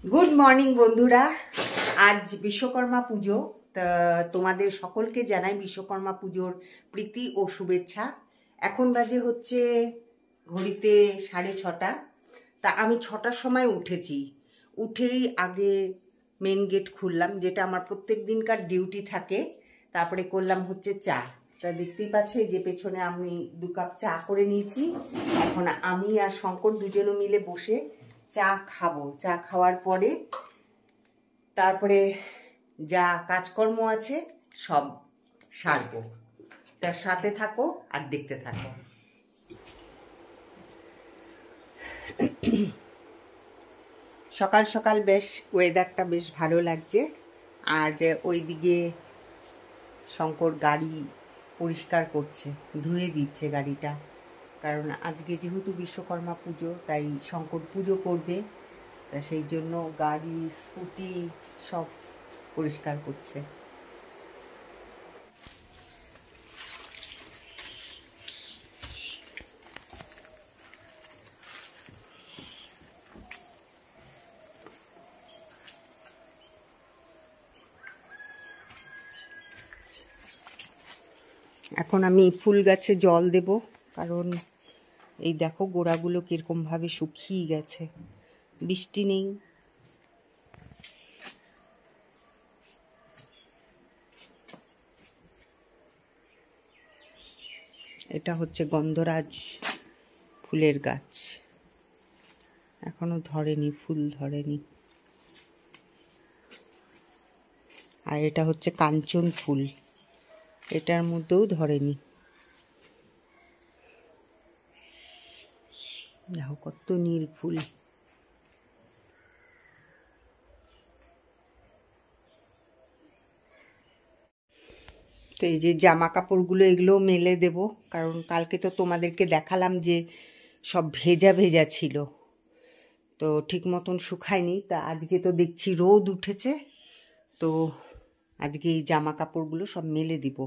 Good morning বন্ধুরা। আজ বিশ্বকর্মা পুজো। তা তোমাদের সকলকে জানাই বিশ্বকর্মা পুজোর প্রীতি ও শুভেচ্ছা। এখন বাজে হচ্ছে ঘড়িতে 6:30। তা আমি 6টার সময় উঠেছি। উঠেই আগে মেন গেট খুললাম, যেটা আমার প্রত্যেক দিনকার ডিউটি থাকে। তারপরে করলাম হচ্ছে চা। তা দেখতেই পাচ্ছ এই যে পেছনে আমি 2 কাপ চা করে নিয়েছি। এখন আমি আর শঙ্কর দুজনে মিলে বসে চা খাবো। চা খাওয়ার পরে তারপরে যা কাজকর্ম আছে সব সারবো। তার সাথে থাকো আর দেখতে থাকো। সকাল সকাল বেশ ওয়েদারটা বেশ ভালো লাগছে। আর ওইদিকে শঙ্কর গাড়ি পরিষ্কার করছে, ধুয়ে দিচ্ছে গাড়িটা। কারণ আজকে যেহেতু বিশ্বকর্মা পুজো, তাই শঙ্কর পুজো করবে, তা সেই জন্য গাড়ি স্কুটি সব পরিষ্কার করছে। এখন আমি ফুল গাছে জল দেব, কারণ এই দেখো গোড়াগুলো কিরকমভাবে শুকিয়ে গেছে, বৃষ্টি নেই। এটা হচ্ছে গন্ধরাজ ফুলের গাছ, এখনো ধরেনি, ফুল ধরেনি। আর এটা হচ্ছে কাঞ্চন ফুল, এটার মধ্যেও ধরেনি। দেখো কত নীল ফুল। তো এই যে জামা কাপড়গুলো এগুলো মেলে দেব, কারণ কালকে তো তোমাদেরকে দেখালাম যে সব ভেজা ভেজা ছিল, তো ঠিক মতন শুকায়নি। তা আজকে তো দেখছি রোদ উঠেছে, তো আজকে এই জামা কাপড়গুলো সব মেলে দিব।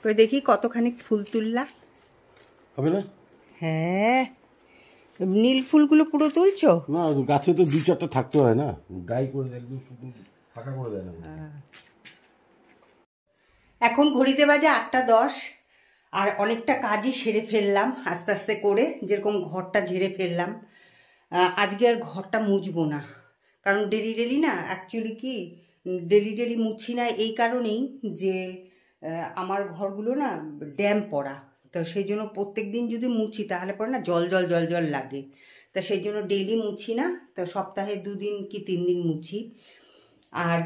তো দেখি কতখানি ফুল তুললা হবে না? হ্যাঁ, নীল ফুলগুলো পুরো তুলছো না, গাছে তো 2-4টা থাকতে হয় না, ড্রাই করে একদম শুধু ফাঁকা করে দেয় না। এখন ঘড়িতে বাজে 8:10, আর অনেকটা কাজই সেরে ফেললাম আস্তে আস্তে করে। যেরকম ঘরটা ঝেড়ে ফেললাম, আজকে আর ঘরটা মুছবো না, কারণ ডেলি ডেলি না, অ্যাকচুয়ালি কি ডেলি ডেলি মুছি না এই কারণেই যে আমার ঘরগুলো না ড্যাম পড়া, তো সেই জন্য প্রত্যেক দিন যদি মুছি তাহলে পরে না জল জল জল জল লাগে। তা সেই জন্য ডেইলি মুছি না, তো সপ্তাহে 2 দিন কি 3 দিন মুছি। আর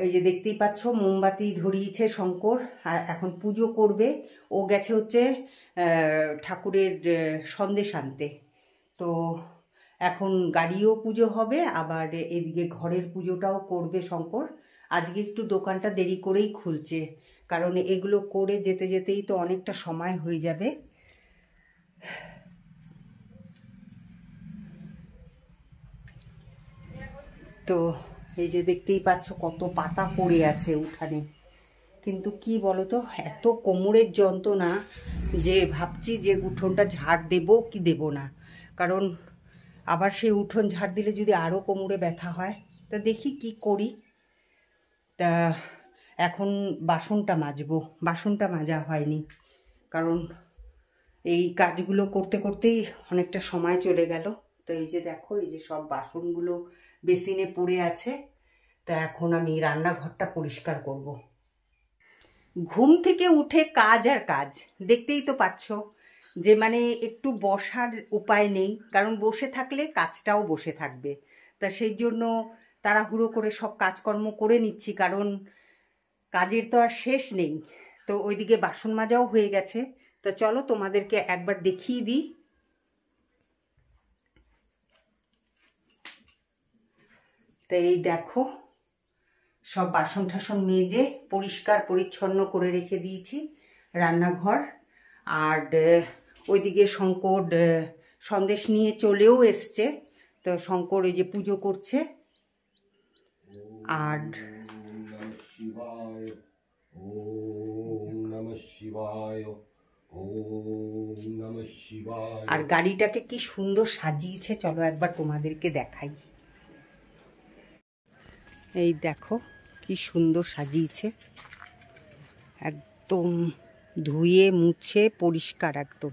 এই যে দেখতেই পাচ্ছ মোমবাতি ধরিয়েছে শঙ্কর, আর এখন পুজো করবে। ও গেছে হচ্ছে ঠাকুরের সন্দেশ আনতে। তো এখন গাড়িও পুজো হবে, আবার এদিকে ঘরের পুজোটাও করবে শঙ্কর। আজকে একটু দোকানটা দেরি করেই খুলছে, কারণ এগুলো করে যেতে যেতেই তো অনেকটা সময় হয়ে যাবে। তো এই যে দেখতেই পাচ্ছ কত পাতা পড়ে আছে উঠানে। কিন্তু কি বলতো, এত কোমরের যন্ত্রণা যে ভাবছি যে উঠোনটা ঝাড় দেব কি দেব না, কারণ আবার সেই উঠোন ঝাড় দিলে যদি আরও কোমরে ব্যথা হয়। তা দেখি কি করি। তা এখন বাসনটা মাজবো, বাসনটা মাজা হয়নি, কারণ এই কাজগুলো করতে করতেই অনেকটা সময় চলে গেল। তো এই যে দেখো, এই যে সব বাসনগুলো বেসিনে পড়ে আছে। তা এখন আমি রান্নাঘরটা পরিষ্কার করব। ঘুম থেকে উঠে কাজ আর কাজ, দেখতেই তো পাচ্ছ যে মানে একটু বসার উপায় নেই, কারণ বসে থাকলে কাজটাও বসে থাকবে। তা সেই জন্য তাড়াহুড়ো করে সব কাজকর্ম করে নিচ্ছি, কারণ কাজের তো আর শেষ নেই। তো ওইদিকে বাসন মাজাও হয়ে গেছে। তো চলো তোমাদেরকে একবার দেখিয়ে দিই। তো এই দেখো, সব বাসন টাসন মেজে পরিষ্কার পরিচ্ছন্ন করে রেখে দিয়েছি রান্নাঘর। আর ওইদিকে শঙ্কর সন্দেশ নিয়ে চলেও এসছে। তো শঙ্কর এই যে পুজো করছে। আর আর গাড়িটাকে কি সুন্দর সাজিয়েছে, চলো একবার তোমাদেরকে দেখাই। এই দেখো কি সুন্দর সাজিয়েছে, একদম ধুয়ে মুছে পরিষ্কার একদম।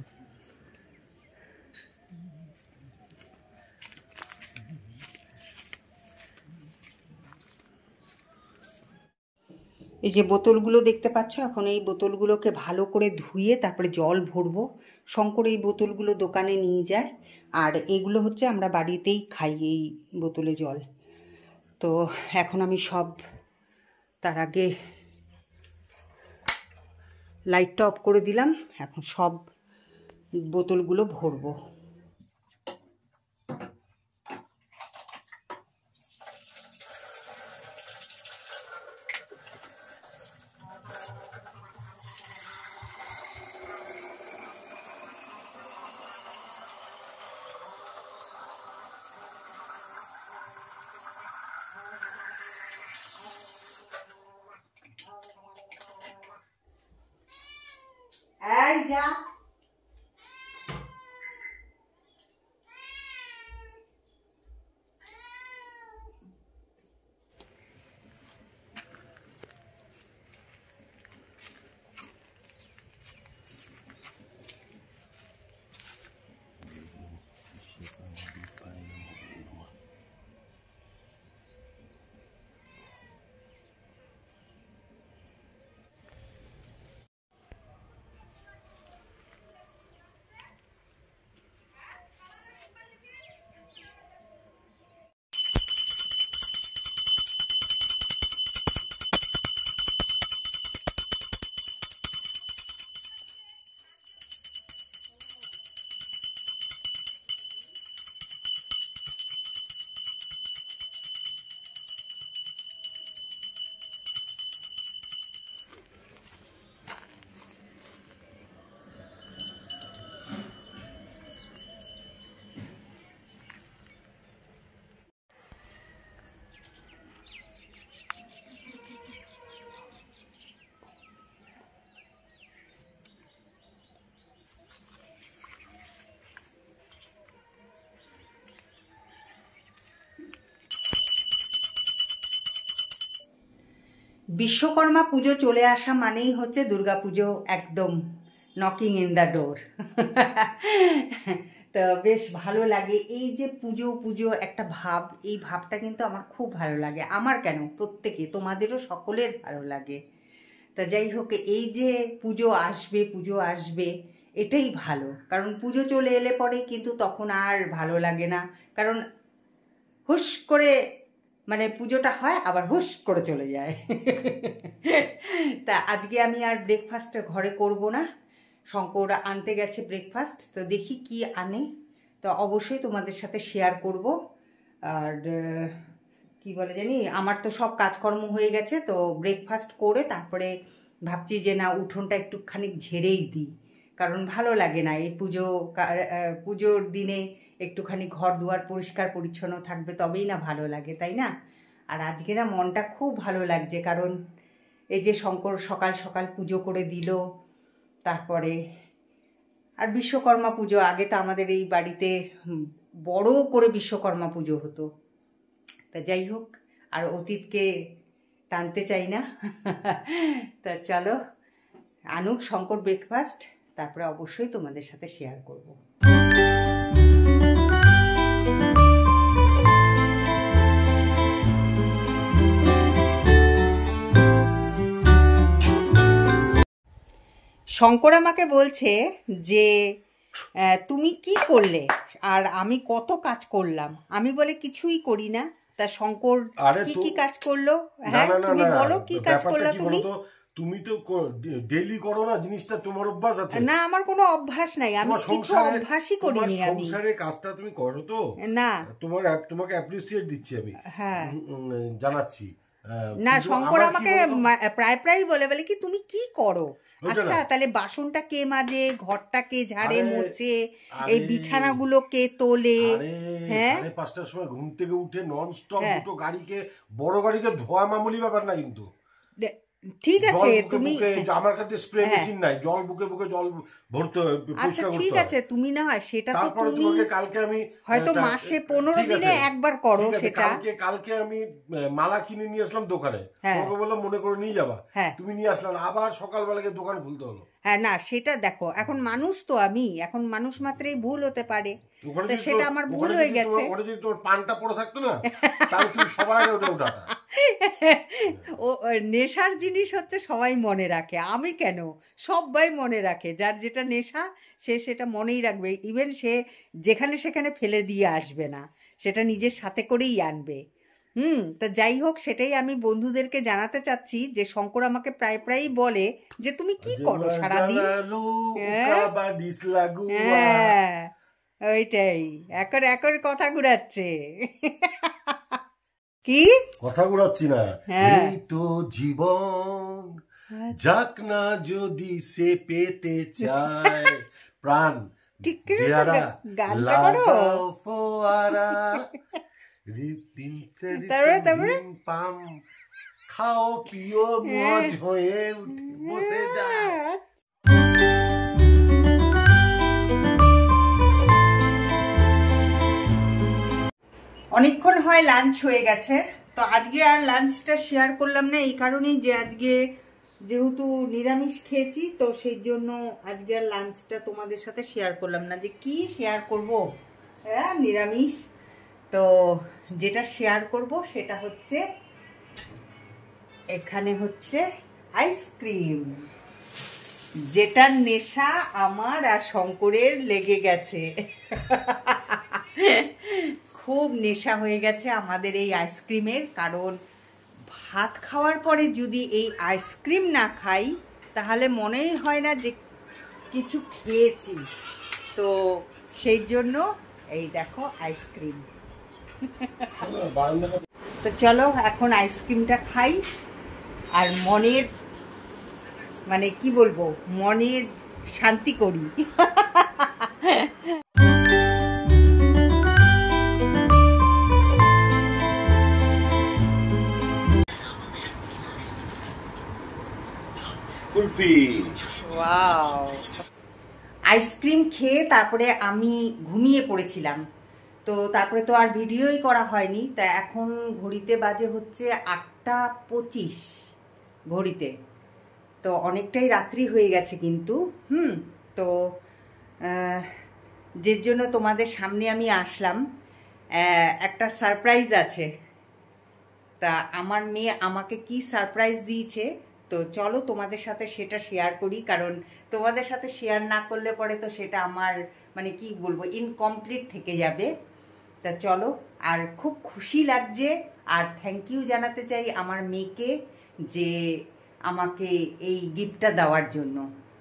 এই যে বোতলগুলো দেখতে পাচ্ছ, এখন এই বোতলগুলোকে ভালো করে ধুয়ে তারপরে জল ভরবো। শঙ্কর এই বোতলগুলো দোকানে নিয়ে যায়, আর এগুলো হচ্ছে আমরা বাড়িতেই খাই এই বোতলে জল। তো এখন আমি সব, তার আগে লাইটটা অফ করে দিলাম, এখন সব বোতলগুলো ভরবো। এই যা, বিশ্বকর্মা পুজো চলে আসা মানেই হচ্ছে দুর্গা পুজো একদম নকিং ইন দ্য ডোর। তো বেশ ভালো লাগে এই যে পুজো পুজো একটা ভাব, এই ভাবটা কিন্তু আমার খুব ভালো লাগে। আমার কেন, প্রত্যেকে, তোমাদেরও সকলের ভালো লাগে। তা যাই হোক, এই যে পুজো আসবে পুজো আসবে এটাই ভালো, কারণ পুজো চলে এলে পরে কিন্তু তখন আর ভালো লাগে না, কারণ হুশ করে মানে পুজোটা হয় আবার হুশ করে চলে যায়। তা আজকে আমি আর ব্রেকফাস্ট ঘরে করব না, শঙ্কর আনতে গেছে ব্রেকফাস্ট। তো দেখি কি আনে, তো অবশ্যই তোমাদের সাথে শেয়ার করব। আর কি বলে জানি, আমার তো সব কাজকর্ম হয়ে গেছে, তো ব্রেকফাস্ট করে তারপরে ভাবছি যে না, উঠোনটা একটুখানি ঝেড়েই দিই, কারণ ভালো লাগে না এই পুজোর দিনে একটুখানি ঘর দুয়ার পরিষ্কার পরিচ্ছন্ন থাকবে তবেই না ভালো লাগে, তাই না? আর আজকে না মনটা খুব ভালো লাগছে, কারণ এই যে শঙ্কর সকাল সকাল পুজো করে দিল, তারপরে আর বিশ্বকর্মা পুজো। আগে তো আমাদের এই বাড়িতে বড় করে বিশ্বকর্মা পুজো হতো। তা যাই হোক, আর অতীতকে টানতে চাই না। তা চলো আনুক শঙ্কর ব্রেকফাস্ট, তারপরে অবশ্যই তোমাদের সাথে শেয়ার করব। শঙ্কর আমাকে বলছে যে তুমি কি করলে আর আমি কত কাজ করলাম। আমি বলে কিছুই করি না। তা শঙ্কর কি কি কাজ করলো? হ্যাঁ তুমি বলো কি কাজ করলা তুমি? তুমি তো ডেইলি করো না জিনিসটা, তোমার অভ্যাস আছে। না আমার কোনো অভ্যাস নাই, আমি কিছু অভ্যাসই করিনি। আমি সংসারের কাজটা তুমি করো তো না, তোমাকে অ্যাপ্রিসিয়েট দিচ্ছি আমি। হ্যাঁ জানাচ্ছি না, শঙ্কর আমাকে প্রায় প্রায় বলে কি তুমি কি করো। আচ্ছা তাহলে বাসনটা কে মাজে, ঘরটা কে ঝাড়ে মোছে, এই বিছানাগুলো কে তোলে? হ্যাঁ 5টার সময় ঘুম থেকে উঠে নন স্টপ দুটো গাড়িকে, বড় গাড়িকে ধোয়া মামুলি ব্যাপার না কিন্তু। ঠিক আছে, তুমি আমার কাছে স্প্রে মেশিন নাই, জল বুকে বুকে জল ভরতে হয়। আচ্ছা ঠিক আছে, তুমি না হয় সেটা তো তুমি কালকে আমি হয়তো মাসে 15 দিনে একবার করো সেটা। কালকে আমি মালা কিনে নিয়ে আসলাম দোকানে, তোমাকে বললাম মনে করে নিয়ে যাবা, তুমি নিয়ে আসলাম, আবার সকালবেলাকে দোকান খুলতে হলো। হ্যাঁ না সেটা দেখো, এখন মানুষ তো আমি, এখন মানুষ মাত্রই ভুল হতে পারে, সেটা আমার ভুল হয়ে গেছে। ওটা যদি তোমার পানটা পড়ে থাকতো না তাহলে তুমি সবার আগে ওটা উঠাতা। ও নেশার জিনিস হচ্ছে সবাই মনে রাখে, আমি কেন, সবাই মনে রাখে। যার যেটা নেশা সে সেটা মনেই রাখবে, ইভেন সে যেখানে সেখানে ফেলে দিয়ে আসবে না, সেটা নিজের সাথে করেই আনবে। তা যাই হোক, সেটাই আমি বন্ধুদেরকে জানাতে চাচ্ছি যে শঙ্কর আমাকে প্রায় প্রায়ই বলে যে তুমি কি করো সারাদিন। হ্যাঁ ওইটাই, একর কথা ঘুরাচ্ছে। কি কথা ঘুরাচ্ছি না, এই তো জীবন, যাক না যদি সে পেতে চায় প্রাণ, লাগাও ফোয়ারা, পাম খাও পিও মজ হয়ে বসে যায়। অনেকক্ষণ হয় লাঞ্চ হয়ে গেছে, তো আজকে আর লাঞ্চটা শেয়ার করলাম না, এই কারণেই যে আজকে যেহেতু নিরামিষ খেয়েছি, তো সেই জন্য আজকে আর লাঞ্চটা তোমাদের সাথে শেয়ার করলাম না। যে কি শেয়ার করব, হ্যাঁ নিরামিষ। তো যেটা শেয়ার করব সেটা হচ্ছে এখানে হচ্ছে আইসক্রিম, যেটার নেশা আমার আর শঙ্করের লেগে গেছে। খুব নেশা হয়ে গেছে আমাদের এই আইসক্রিমের, কারণ ভাত খাওয়ার পরে যদি এই আইসক্রিম না খাই তাহলে মনেই হয় না যে কিছু খেয়েছি। তো সেই জন্য এই দেখো আইসক্রিম। তো চলো এখন আইসক্রিমটা খাই, আর মনের মানে কি বলবো, মনের শান্তি করি। আইসক্রিম খেয়ে তারপরে আমি ঘুমিয়ে পড়েছিলাম, তো তারপরে তো আর ভিডিওই করা হয়নি। তা এখন ঘড়িতে বাজে হচ্ছে 8:25 ঘড়িতে, তো অনেকটাই রাত্রি হয়ে গেছে কিন্তু। তো যে জন্য তোমাদের সামনে আমি আসলাম, একটা সারপ্রাইজ আছে। তা আমার মেয়ে আমাকে কি সারপ্রাইজ দিয়েছে, তো চলো তোমাদের সাথে সেটা শেয়ার করি, কারণ তোমাদের সাথে শেয়ার না করলে পরে তো সেটা আমার মানে কি বলবো ইনকমপ্লিট থেকে যাবে। তা চলো, আর খুব খুশি লাগছে, আর থ্যাংক ইউ জানাতে চাই আমার মেয়েকে যে আমাকে এই গিফটটা দেওয়ার জন্য।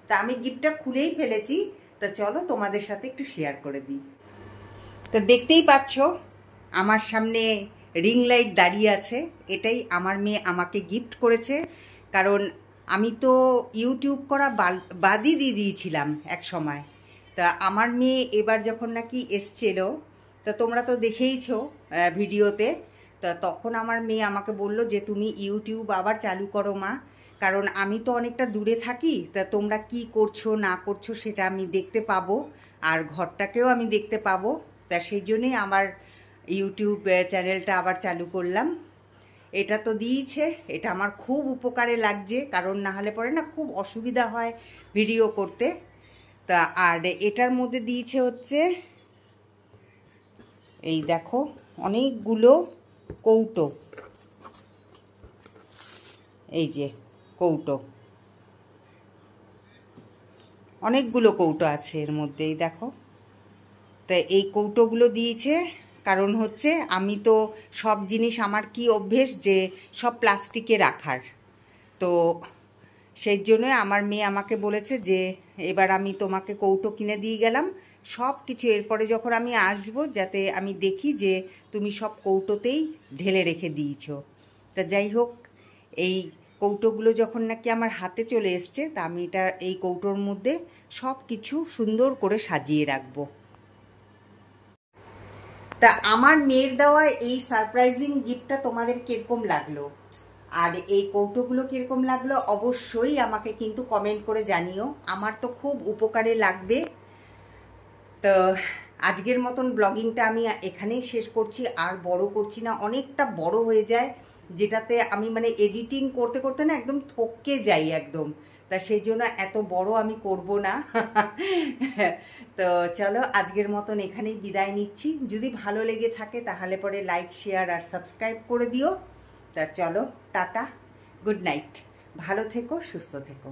তা আমি গিফটটা খুলেই ফেলেছি, তা চলো তোমাদের সাথে একটু শেয়ার করে দিই। তো দেখতেই পাচ্ছ আমার সামনে রিং লাইট দাঁড়িয়ে আছে, এটাই আমার মেয়ে আমাকে গিফট করেছে। কারণ আমি তো ইউটিউব করা বাদই দিয়ে দিয়েছিলাম এক সময়। তা আমার মেয়ে এবার যখন নাকি এসছিল, তা তোমরা তো দেখেইছো ভিডিওতে, তা তখন আমার মেয়ে আমাকে বলল যে তুমি ইউটিউব আবার চালু করো মা, কারণ আমি তো অনেকটা দূরে থাকি, তা তোমরা কি করছো না করছো সেটা আমি দেখতে পাবো, আর ঘরটাকেও আমি দেখতে পাবো। তা সেই জন্যই আমার ইউটিউব চ্যানেলটা আবার চালু করলাম। এটা তো দিয়েছে, এটা আমার খুব উপকারে লাগছে, কারণ না হলে পরে না খুব অসুবিধা হয় ভিডিও করতে। তা আর এটার মধ্যে দিয়েছে হচ্ছে এই দেখো অনেকগুলো কৌটো, এই যে কৌটো, অনেকগুলো কৌটো আছে এর মধ্যেই দেখো। তা এই কৌটোগুলো দিয়েছে কারণ হচ্ছে আমি তো সব জিনিস, আমার কি অভ্যেস যে সব প্লাস্টিকে রাখার, তো সেই জন্যই আমার মেয়ে আমাকে বলেছে যে এবার আমি তোমাকে কৌটো কিনে দিয়ে গেলাম সব কিছু, এরপরে যখন আমি আসবো যাতে আমি দেখি যে তুমি সব কৌটোতেই ঢেলে রেখে দিয়েছো। তা যাই হোক, এই কৌটোগুলো যখন নাকি আমার হাতে চলে এসছে, তা আমি এটা এই কৌটোর মধ্যে সব কিছু সুন্দর করে সাজিয়ে রাখবো। তা আমার মেয়ের দেওয়া এই সারপ্রাইজিং গিফটটা তোমাদের কিরকম লাগলো, আর এই কৌটোগুলো কিরকম লাগলো অবশ্যই আমাকে কিন্তু কমেন্ট করে জানিও, আমার তো খুব উপকারে লাগবে। তো আজকের মতন ব্লগিংটা আমি এখানেই শেষ করছি, আর বড় করছি না, অনেকটা বড় হয়ে যায়, যেটাতে আমি মানে এডিটিং করতে করতে না একদম থকে যাই একদম, তা সেই জন্য এত বড় আমি করব না। তো চলো আজকের মতন এখানেই বিদায় নিচ্ছি, যদি ভালো লেগে থাকে তাহলে পরে লাইক শেয়ার আর সাবস্ক্রাইব করে দিও। তা চলো টাটা, গুড নাইট, ভালো থেকো সুস্থ থেকো।